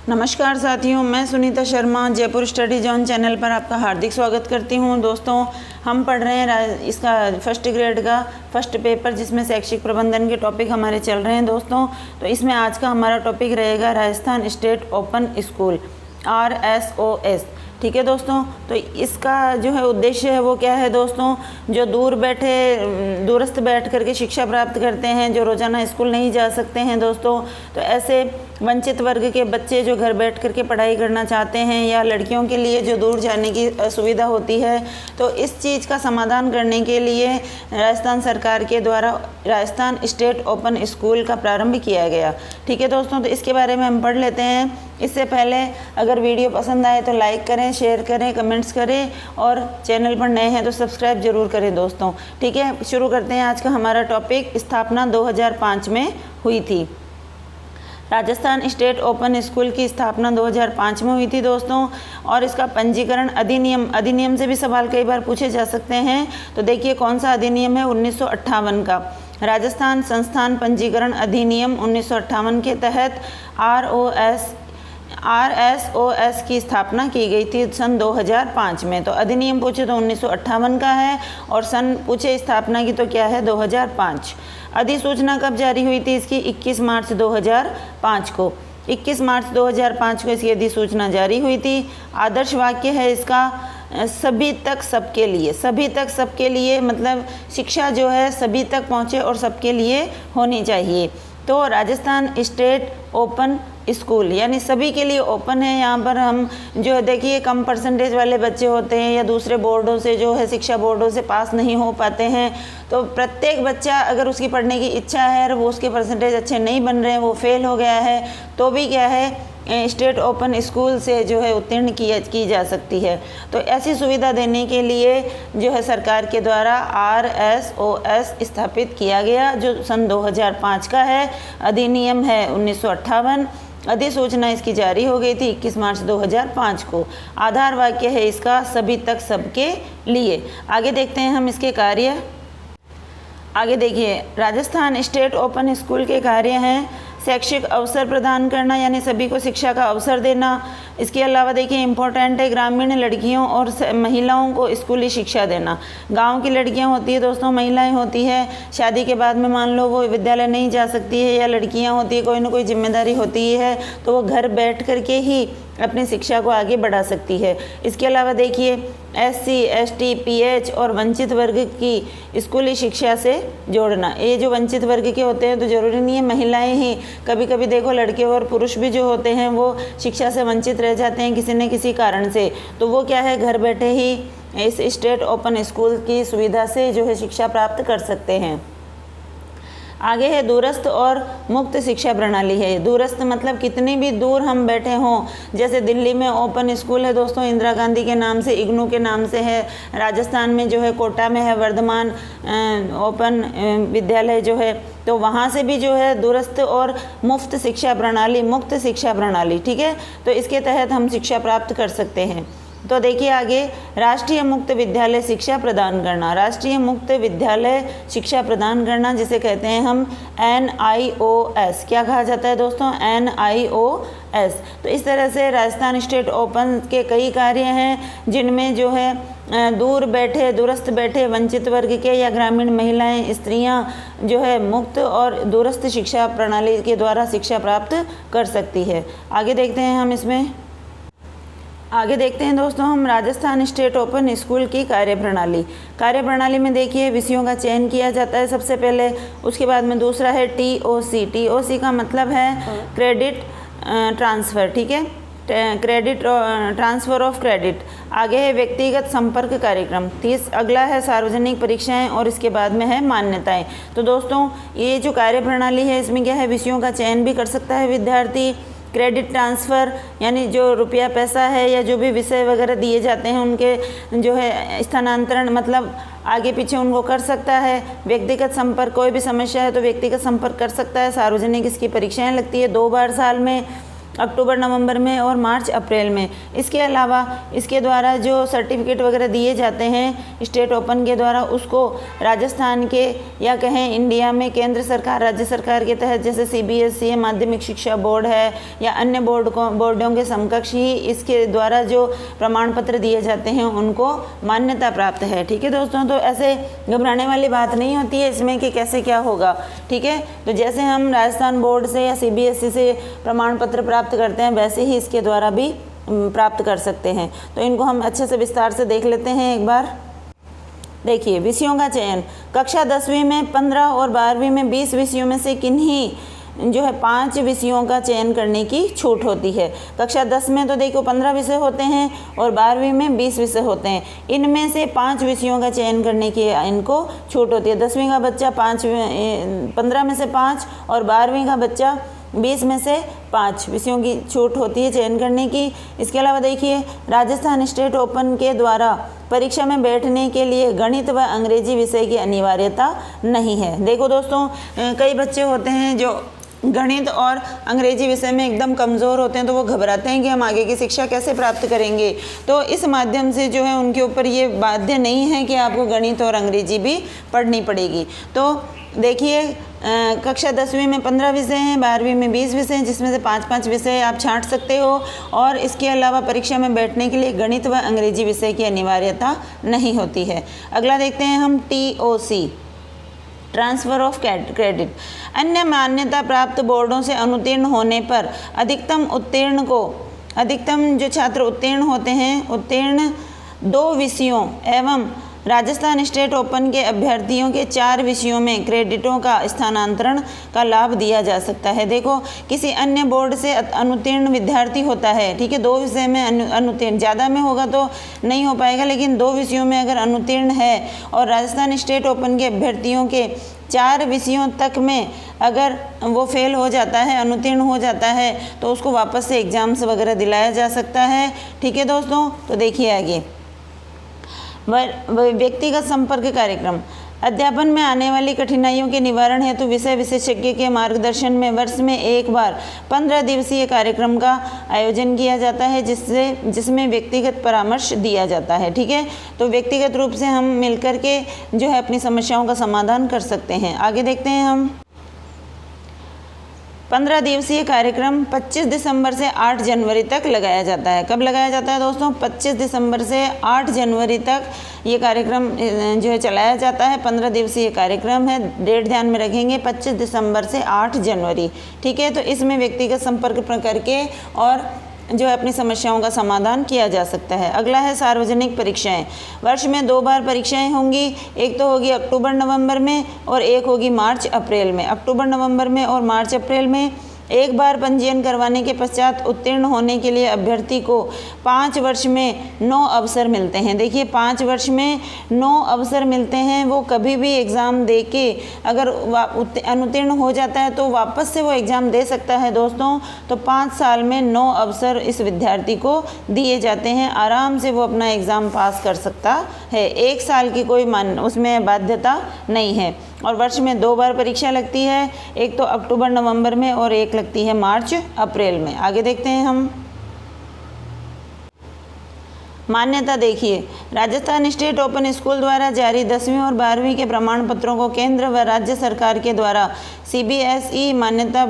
नमस्कार साथियों, मैं Sunita Sharma Jaipur study zone channel पर आपका हार्दिक स्वागत करती हूं। दोस्तों, हम पढ़ रहे हैं इसका फर्स्ट ग्रेड का फर्स्ट पेपर, जिसमें शैक्षिक प्रबंधन के टॉपिक हमारे चल रहे हैं दोस्तों। तो इसमें आज का हमारा टॉपिक रहेगा Rajasthan state open school RSOS। ठीक है दोस्तों, तो इसका जो है उद्देश्य है वो क्या है दोस्तों, जो दूरस्थ बैठ करके शिक्षा प्राप्त करते हैं, जो रोज़ाना स्कूल नहीं जा सकते हैं दोस्तों, तो ऐसे वंचित वर्ग के बच्चे जो घर बैठ करके पढ़ाई करना चाहते हैं, या लड़कियों के लिए जो दूर जाने की असुविधा होती है, तो इस चीज़ का समाधान करने के लिए राजस्थान सरकार के द्वारा राजस्थान स्टेट ओपन स्कूल का प्रारंभ किया गया। ठीक है दोस्तों, तो इसके बारे में हम पढ़ लेते हैं। इससे पहले अगर वीडियो पसंद आए तो लाइक करें, शेयर करें, कमेंट्स करें, और चैनल पर नए हैं तो सब्सक्राइब जरूर करें दोस्तों। ठीक है, शुरू करते हैं आज का हमारा टॉपिक। स्थापना 2005 में हुई थी। राजस्थान स्टेट ओपन स्कूल की स्थापना 2005 में हुई थी दोस्तों। और इसका पंजीकरण अधिनियम से भी सवाल कई बार पूछे जा सकते हैं। तो देखिए कौन सा अधिनियम है, 1958 का राजस्थान संस्थान पंजीकरण अधिनियम 1958 के तहत RSOS की स्थापना की गई थी सन 2005 में। तो अधिनियम पूछे तो 1958 का है, और सन पूछे स्थापना की तो क्या है, 2005। अधिसूचना कब जारी हुई थी इसकी, 21 मार्च 2005 को। 21 मार्च 2005 को इसकी अधिसूचना जारी हुई थी। आदर्श वाक्य है इसका, सभी तक सबके लिए। सभी तक सबके लिए मतलब शिक्षा जो है सभी तक पहुँचे और सबके लिए होनी चाहिए। तो राजस्थान स्टेट ओपन स्कूल यानी सभी के लिए ओपन है। यहाँ पर हम जो है देखिए कम परसेंटेज वाले बच्चे होते हैं, या दूसरे बोर्डों से जो है शिक्षा बोर्डों से पास नहीं हो पाते हैं, तो प्रत्येक बच्चा अगर उसकी पढ़ने की इच्छा है और वो उसके परसेंटेज अच्छे नहीं बन रहे हैं, वो फेल हो गया है, तो भी क्या है स्टेट ओपन स्कूल से जो है उत्तीर्ण की जा सकती है। तो ऐसी सुविधा देने के लिए जो है सरकार के द्वारा RSOS स्थापित किया गया, जो सन 2005 का है। अधिनियम है 1958। अधिसूचना इसकी जारी हो गई थी 21 मार्च 2005 को। आधार वाक्य है इसका, सभी तक सबके लिए। आगे देखते हैं हम इसके कार्य। आगे देखिए, राजस्थान स्टेट ओपन स्कूल के कार्य हैं शैक्षिक अवसर प्रदान करना, यानी सभी को शिक्षा का अवसर देना। इसके अलावा देखिए इम्पोर्टेंट है, ग्रामीण लड़कियों और महिलाओं को स्कूली शिक्षा देना। गांव की लड़कियां होती है दोस्तों, महिलाएं होती है, शादी के बाद में मान लो वो विद्यालय नहीं जा सकती है, या लड़कियां होती है, कोई ना कोई जिम्मेदारी होती है, तो वो घर बैठ करके ही अपनी शिक्षा को आगे बढ़ा सकती है। इसके अलावा देखिए SC, ST, PH और वंचित वर्ग की स्कूली शिक्षा से जोड़ना। ये जो वंचित वर्ग के होते हैं तो ज़रूरी नहीं है महिलाएं ही, कभी कभी देखो लड़के और पुरुष भी जो होते हैं वो शिक्षा से वंचित रह जाते हैं किसी न किसी कारण से, तो वो क्या है घर बैठे ही इस स्टेट ओपन स्कूल की सुविधा से जो है शिक्षा प्राप्त कर सकते हैं। आगे है दूरस्थ और मुक्त शिक्षा प्रणाली है। दूरस्थ मतलब कितनी भी दूर हम बैठे हों, जैसे दिल्ली में ओपन स्कूल है दोस्तों, इंदिरा गांधी के नाम से, इग्नू के नाम से है। राजस्थान में जो है कोटा में है वर्धमान ओपन विद्यालय जो है, तो वहाँ से भी जो है दूरस्थ और मुक्त शिक्षा प्रणाली, ठीक है, तो इसके तहत हम शिक्षा प्राप्त कर सकते हैं। तो देखिए आगे, राष्ट्रीय मुक्त विद्यालय शिक्षा प्रदान करना। राष्ट्रीय मुक्त विद्यालय शिक्षा प्रदान करना जिसे कहते हैं हम NIOS। क्या कहा जाता है दोस्तों, NIOS। तो इस तरह से राजस्थान स्टेट ओपन के कई कार्य हैं, जिनमें जो है दूरस्थ बैठे वंचित वर्ग के या ग्रामीण महिलाएं, स्त्रियां जो है मुक्त और दूरस्थ शिक्षा प्रणाली के द्वारा शिक्षा प्राप्त कर सकती है। आगे देखते हैं दोस्तों हम राजस्थान स्टेट ओपन स्कूल की कार्यप्रणाली में देखिए विषयों का चयन किया जाता है सबसे पहले। उसके बाद में दूसरा है TOC का मतलब है क्रेडिट ट्रांसफ़र, ठीक है, क्रेडिट ट्रांसफ़र ऑफ क्रेडिट। आगे है व्यक्तिगत संपर्क कार्यक्रम। अगला है सार्वजनिक परीक्षाएं, और इसके बाद में है मान्यताएं। तो दोस्तों ये जो कार्यप्रणाली है इसमें क्या है, विषयों का चयन भी कर सकता है विद्यार्थी। क्रेडिट ट्रांसफ़र यानी जो रुपया पैसा है या जो भी विषय वगैरह दिए जाते हैं उनके जो है स्थानांतरण मतलब आगे पीछे उनको कर सकता है। व्यक्तिगत संपर्क, कोई भी समस्या है तो व्यक्तिगत संपर्क कर सकता है। सार्वजनिक इसकी परीक्षाएं लगती है 2 बार साल में। अक्टूबर नवंबर में और मार्च अप्रैल में। इसके अलावा इसके द्वारा जो सर्टिफिकेट वगैरह दिए जाते हैं स्टेट ओपन के द्वारा, उसको राजस्थान के या कहें इंडिया में केंद्र सरकार राज्य सरकार के तहत जैसे CBSE माध्यमिक शिक्षा बोर्ड है या अन्य बोर्डों के समकक्ष ही इसके द्वारा जो प्रमाण पत्र दिए जाते हैं उनको मान्यता प्राप्त है। ठीक है दोस्तों, तो ऐसे घबराने वाली बात नहीं होती है इसमें कि कैसे क्या होगा। ठीक है, तो जैसे हम राजस्थान बोर्ड से या CBSE से प्रमाण पत्र प्राप्त करते हैं वैसे ही इसके द्वारा भी प्राप्त कर सकते हैं। तो इनको हम अच्छे से विस्तार से देख लेते हैं एक बार। देखिए, विषयों का चयन। कक्षा 10वीं में 15 और 12वीं में 20 विषयों में से किन्हीं जो है 5 विषयों का चयन करने की छूट होती है। कक्षा 10 में तो देखो 15 विषय होते हैं और 12वीं में 20 विषय होते हैं। इनमें से 5 विषयों का चयन करने की इनको छूट होती है। 10वीं का बच्चा 15 में से 5 और 12वीं का बच्चा 20 में से 5 विषयों की छूट होती है चयन करने की। इसके अलावा देखिए, राजस्थान स्टेट ओपन के द्वारा परीक्षा में बैठने के लिए गणित व अंग्रेजी विषय की अनिवार्यता नहीं है। देखो दोस्तों, कई बच्चे होते हैं जो गणित और अंग्रेजी विषय में एकदम कमज़ोर होते हैं, तो वो घबराते हैं कि हम आगे की शिक्षा कैसे प्राप्त करेंगे। तो इस माध्यम से जो है उनके ऊपर ये बाध्य नहीं है कि आपको गणित और अंग्रेजी भी पढ़नी पड़ेगी। तो देखिए, कक्षा 10वीं में 15 विषय हैं, 12वीं में 20 विषय हैं, जिसमें से 5-5 विषय आप छांट सकते हो। और इसके अलावा परीक्षा में बैठने के लिए गणित व अंग्रेजी विषय की अनिवार्यता नहीं होती है। अगला देखते हैं हम TOC, ट्रांसफ़र ऑफ क्रेडिट। अन्य मान्यता प्राप्त बोर्डों से अनुत्तीर्ण होने पर अधिकतम जो छात्र उत्तीर्ण होते हैं, उत्तीर्ण 2 विषयों एवं राजस्थान स्टेट ओपन के अभ्यर्थियों के 4 विषयों में क्रेडिटों का स्थानांतरण का लाभ दिया जा सकता है। देखो, किसी अन्य बोर्ड से अनुत्तीर्ण विद्यार्थी होता है, ठीक है, 2 विषय में अनुत्तीर्ण, ज़्यादा में होगा तो नहीं हो पाएगा, लेकिन 2 विषयों में अगर अनुत्तीर्ण है और राजस्थान स्टेट ओपन के अभ्यर्थियों के 4 विषयों तक में अगर वो फेल हो जाता है, अनुत्तीर्ण हो जाता है, तो उसको वापस से एग्जाम्स वगैरह दिलाया जा सकता है। ठीक है दोस्तों, तो देखिए आगे, व्यक्तिगत संपर्क कार्यक्रम। अध्यापन में आने वाली कठिनाइयों के निवारण हेतु विषय विशेषज्ञ के मार्गदर्शन में वर्ष में एक बार 15 दिवसीय कार्यक्रम का आयोजन किया जाता है, जिसमें व्यक्तिगत परामर्श दिया जाता है। ठीक है, तो व्यक्तिगत रूप से हम मिलकर के जो है अपनी समस्याओं का समाधान कर सकते हैं। आगे देखते हैं हम। 15 दिवसीय कार्यक्रम 25 दिसंबर से 8 जनवरी तक लगाया जाता है। कब लगाया जाता है दोस्तों? 25 दिसंबर से 8 जनवरी तक ये कार्यक्रम जो है चलाया जाता है। 15 दिवसीय कार्यक्रम है, डेट ध्यान में रखेंगे, 25 दिसंबर से 8 जनवरी। ठीक है, तो इसमें व्यक्तिगत संपर्क करके और जो है अपनी समस्याओं का समाधान किया जा सकता है। अगला है सार्वजनिक परीक्षाएं। वर्ष में 2 बार परीक्षाएं होंगी, एक तो होगी अक्टूबर नवंबर में और एक होगी मार्च अप्रैल में। अक्टूबर नवंबर में और मार्च अप्रैल में एक बार पंजीयन करवाने के पश्चात उत्तीर्ण होने के लिए अभ्यर्थी को 5 वर्ष में 9 अवसर मिलते हैं। देखिए, 5 वर्ष में 9 अवसर मिलते हैं। वो कभी भी एग्ज़ाम दे के अगर अनुत्तीर्ण हो जाता है तो वापस से वो एग्ज़ाम दे सकता है दोस्तों। तो 5 साल में 9 अवसर इस विद्यार्थी को दिए जाते हैं, आराम से वो अपना एग्ज़ाम पास कर सकता है। 1 साल की कोई उसमें बाध्यता नहीं है। और वर्ष में 2 बार परीक्षा लगती है, एक तो अक्टूबर नवंबर में और एक लगती है मार्च अप्रैल में। आगे देखते हैं हम। मान्यता देखिए, राजस्थान स्टेट ओपन स्कूल द्वारा जारी 10वीं और 12वीं के प्रमाण पत्रों को केंद्र व राज्य सरकार के द्वारा CBSE मान्यता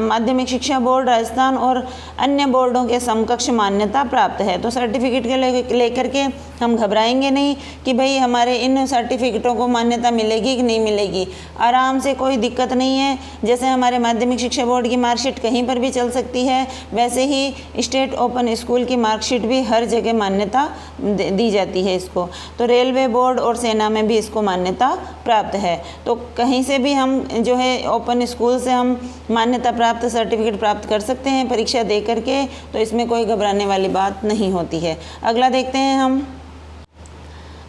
माध्यमिक शिक्षा बोर्ड राजस्थान और अन्य बोर्डों के समकक्ष मान्यता प्राप्त है। तो सर्टिफिकेट के लेकर के हम घबराएंगे नहीं कि भाई हमारे इन सर्टिफिकेटों को मान्यता मिलेगी कि नहीं मिलेगी। आराम से, कोई दिक्कत नहीं है। जैसे हमारे माध्यमिक शिक्षा बोर्ड की मार्कशीट कहीं पर भी चल सकती है, वैसे ही स्टेट ओपन स्कूल की मार्कशीट भी हर जगह मान्यता दी जाती है इसको। तो रेलवे बोर्ड और सेना में भी इसको मान्यता प्राप्त है। तो कहीं से भी हम जो है ओपन स्कूल से हम मान्यता प्राप्त सर्टिफिकेट प्राप्त कर सकते हैं परीक्षा दे करके। तो इसमें कोई घबराने वाली बात नहीं होती है। अगला देखते हैं हम।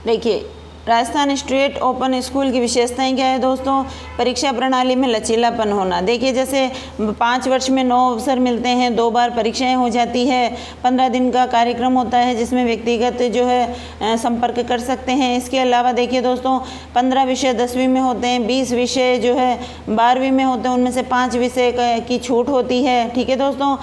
देखिए, राजस्थान स्टेट ओपन स्कूल की विशेषताएं क्या है दोस्तों? परीक्षा प्रणाली में लचीलापन होना। देखिए जैसे 5 वर्ष में 9 अवसर मिलते हैं, 2 बार परीक्षाएं हो जाती है, 15 दिन का कार्यक्रम होता है जिसमें व्यक्तिगत जो है संपर्क कर सकते हैं। इसके अलावा देखिए दोस्तों 15 विषय 10वीं में होते हैं, 20 विषय जो है 12वीं में होते हैं, उनमें से 5 विषय की छूट होती है। ठीक है दोस्तों,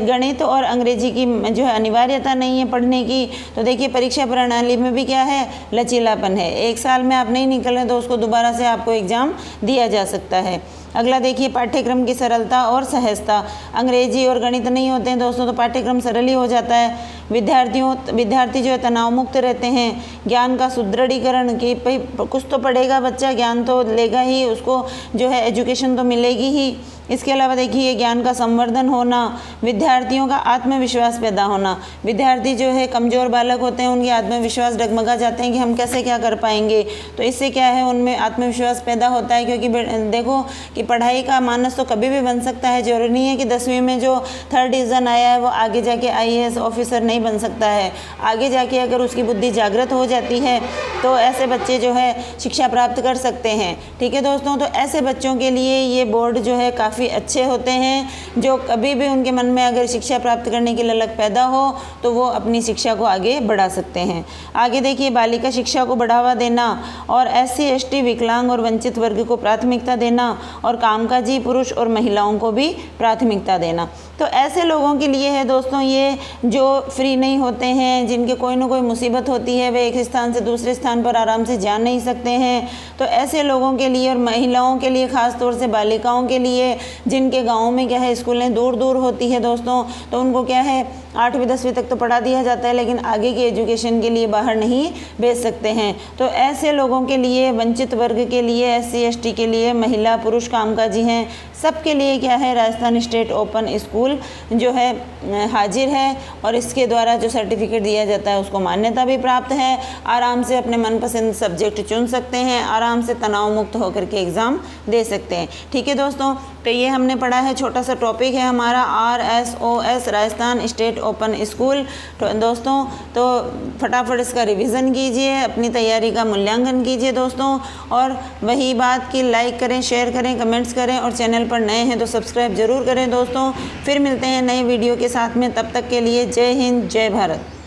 गणित और अंग्रेजी की जो है अनिवार्यता नहीं है पढ़ने की। तो देखिए परीक्षा प्रणाली में भी क्या है? लचीलापन है। एक साल में आप नहीं निकल रहे तो उसको दोबारा से आपको एग्जाम दिया जा सकता है। अगला देखिए पाठ्यक्रम की सरलता और सहजता। अंग्रेजी और गणित नहीं होते हैं दोस्तों तो पाठ्यक्रम सरल ही हो जाता है। विद्यार्थी जो है तनाव मुक्त रहते हैं। ज्ञान का सुदृढ़ीकरण कि भाई कुछ तो पढ़ेगा बच्चा, ज्ञान तो लेगा ही, उसको जो है एजुकेशन तो मिलेगी ही। इसके अलावा देखिए ज्ञान का संवर्धन होना, विद्यार्थियों का आत्मविश्वास पैदा होना। विद्यार्थी जो है कमज़ोर बालक होते हैं, उनके आत्मविश्वास डगमगा जाते हैं कि हम कैसे क्या कर पाएंगे। तो इससे क्या है उनमें आत्मविश्वास पैदा होता है, क्योंकि देखो कि पढ़ाई का मानस तो कभी भी बन सकता है। जरूरी नहीं है कि 10वीं में जो 3rd डिवीज़न आया है वो आगे जाके IAS ऑफिसर नहीं बन सकता है। आगे जाके अगर उसकी बुद्धि जागृत हो जाती है तो ऐसे बच्चे जो है शिक्षा प्राप्त कर सकते हैं। ठीक है दोस्तों, तो ऐसे बच्चों के लिए ये बोर्ड जो है काफ़ी अच्छे होते हैं, जो कभी भी उनके मन में अगर शिक्षा प्राप्त करने की ललक पैदा हो तो वो अपनी शिक्षा को आगे बढ़ा सकते हैं। आगे देखिए बालिका शिक्षा को बढ़ावा देना और SC ST विकलांग और वंचित वर्ग को प्राथमिकता देना और कामकाजी पुरुष और महिलाओं को भी प्राथमिकता देना। तो ऐसे लोगों के लिए है दोस्तों ये जो फ्री नहीं होते हैं, जिनके कोई ना कोई मुसीबत होती है, वे एक स्थान से दूसरे स्थान पर आराम से जा नहीं सकते हैं। तो ऐसे लोगों के लिए और महिलाओं के लिए, ख़ास तौर से बालिकाओं के लिए जिनके गाँव में क्या है स्कूलें दूर दूर होती है दोस्तों, तो उनको क्या है 8वीं 10वीं तक तो पढ़ा दिया जाता है, लेकिन आगे की एजुकेशन के लिए बाहर नहीं भेज सकते हैं। तो ऐसे लोगों के लिए, वंचित वर्ग के लिए, SC ST के लिए, महिला पुरुष कामकाजी हैं, सबके लिए क्या है राजस्थान स्टेट ओपन स्कूल जो है हाजिर है और इसके द्वारा जो सर्टिफिकेट दिया जाता है उसको मान्यता भी प्राप्त है। आराम से अपने मनपसंद सब्जेक्ट चुन सकते हैं, आराम से तनाव मुक्त होकर के एग्ज़ाम दे सकते हैं। ठीक है दोस्तों, तो ये हमने पढ़ा है, छोटा सा टॉपिक है हमारा RSOS Rajasthan state open school. तो दोस्तों तो फटाफट इसका रिवीजन कीजिए, अपनी तैयारी का मूल्यांकन कीजिए दोस्तों, और वही बात कि लाइक करें, शेयर करें, कमेंट्स करें और चैनल पर नए हैं तो सब्सक्राइब जरूर करें दोस्तों। फिर मिलते हैं नए वीडियो के साथ में, तब तक के लिए जय हिंद, जय भारत।